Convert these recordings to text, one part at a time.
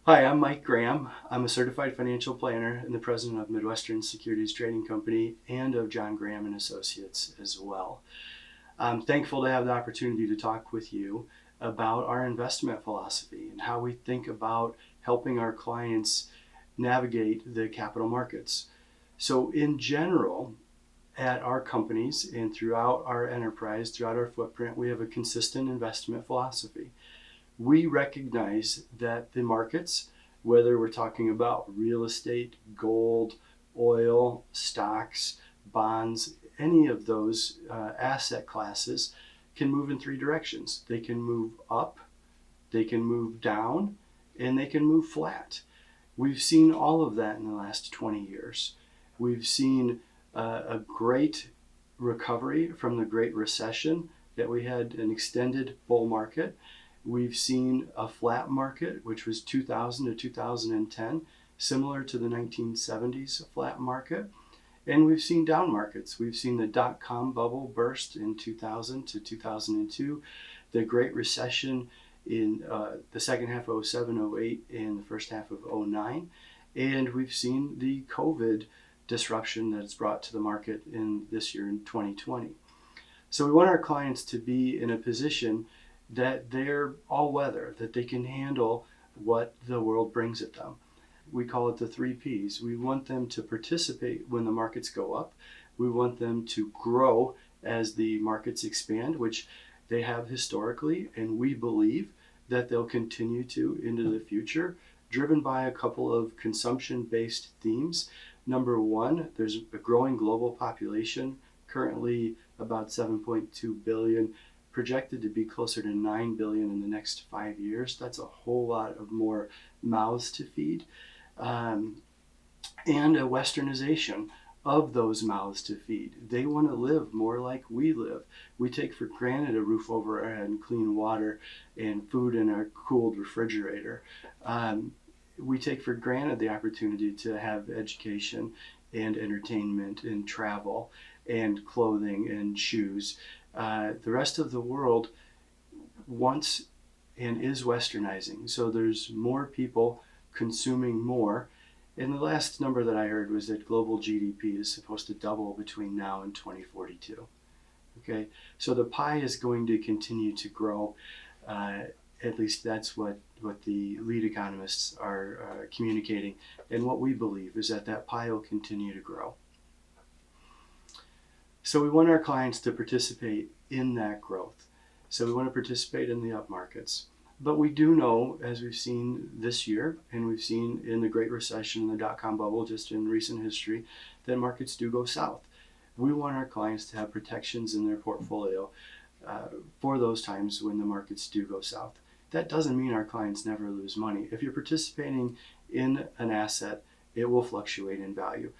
Hi, I'm Mike Graham. I'm a certified financial planner and the president of Midwestern Securities Trading Company and of John Graham and Associates as well. I'm thankful to have the opportunity to talk with you about our investment philosophy and how we think about helping our clients navigate the capital markets. So, in general, at our companies and throughout our enterprise, throughout our footprint, we have a consistent investment philosophy. We recognize that the markets, whether we're talking about real estate, gold, oil, stocks, bonds, any of those asset classes can move in three directions. They can move up, they can move down, and they can move flat. We've seen all of that in the last 20 years. We've seen a great recovery from the Great Recession, that we had an extended bull market. We've seen a flat market, which was 2000 to 2010, similar to the 1970s flat market. And we've seen down markets. We've seen the dot-com bubble burst in 2000 to 2002, the Great Recession in the second half of 07, 08, and the first half of 09. And we've seen the COVID disruption that's brought to the market in this year in 2020. So we want our clients to be in a position that they're all weather, that they can handle what the world brings at them. We call it the three P's. We want them to participate when the markets go up. We want them to grow as the markets expand, which they have historically, and we believe that they'll continue to into the future, driven by a couple of consumption-based themes. Number one, there's a growing global population, currently about 7.2 billion, projected to be closer to 9 billion in the next 5 years. That's a whole lot of more mouths to feed. And a westernization of those mouths to feed. They want to live more like we live. We take for granted a roof over our head and clean water and food in our cooled refrigerator. We take for granted the opportunity to have education and entertainment and travel and clothing and shoes. The rest of the world wants and is westernizing. So there's more people consuming more. And the last number that I heard was that global GDP is supposed to double between now and 2042. Okay, so the pie is going to continue to grow. At least that's what the lead economists are communicating. And what we believe is that pie will continue to grow. So we want our clients to participate in that growth. So we want to participate in the up markets. But we do know, as we've seen this year, and we've seen in the Great Recession and the dot-com bubble just in recent history, that markets do go south. We want our clients to have protections in their portfolio for those times when the markets do go south. That doesn't mean our clients never lose money. If you're participating in an asset, it will fluctuate in value.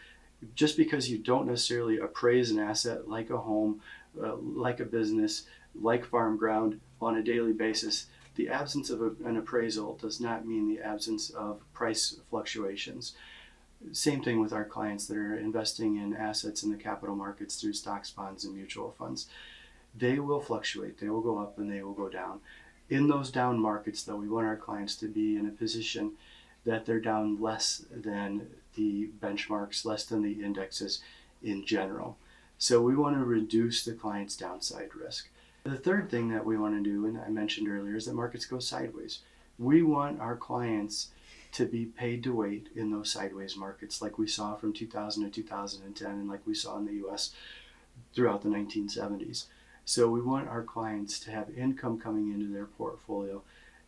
Just because you don't necessarily appraise an asset like a home, like a business, like farm ground on a daily basis, the absence of an appraisal does not mean the absence of price fluctuations. Same thing with our clients that are investing in assets in the capital markets through stocks, bonds, and mutual funds. They will fluctuate. They will go up and they will go down. In those down markets, though, we want our clients to be in a position that they're down less than the benchmarks, less than the indexes in general. So we want to reduce the client's downside risk. The third thing that we want to do, and I mentioned earlier, is that markets go sideways. We want our clients to be paid to wait in those sideways markets, like we saw from 2000 to 2010 and like we saw in the US throughout the 1970s. So we want our clients to have income coming into their portfolio.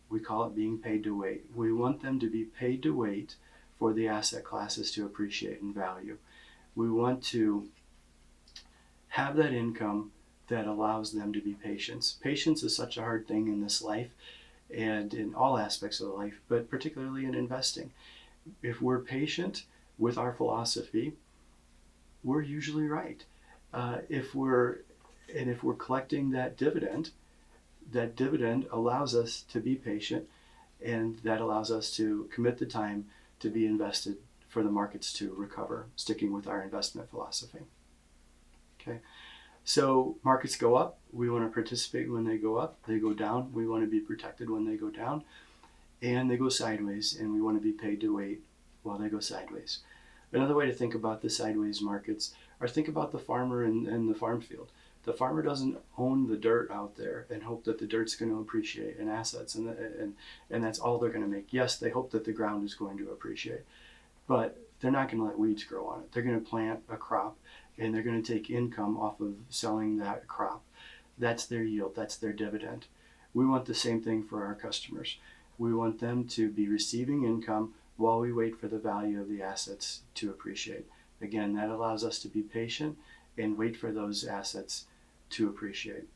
We call it being paid to wait. We want them to be paid to wait for the asset classes to appreciate in value. We want to have that income that allows them to be patient. Patience is such a hard thing in this life and in all aspects of life, but particularly in investing. If we're patient with our philosophy, we're usually right. If we're collecting that dividend allows us to be patient, and that allows us to commit the time to be invested for the markets to recover, sticking with our investment philosophy. Okay. So markets go up, we want to participate when they go up. They go down, we want to be protected when they go down. and they go sideways, and we want to be paid to wait while they go sideways. Another way to think about the sideways markets are think about the farmer and the farm field. The farmer doesn't own the dirt out there and hope that the dirt's going to appreciate in assets, and that's all they're going to make. Yes, they hope that the ground is going to appreciate, but they're not going to let weeds grow on it. They're going to plant a crop, and they're going to take income off of selling that crop. That's their yield, that's their dividend. We want the same thing for our customers. We want them to be receiving income while we wait for the value of the assets to appreciate. Again, that allows us to be patient and wait for those assets to appreciate.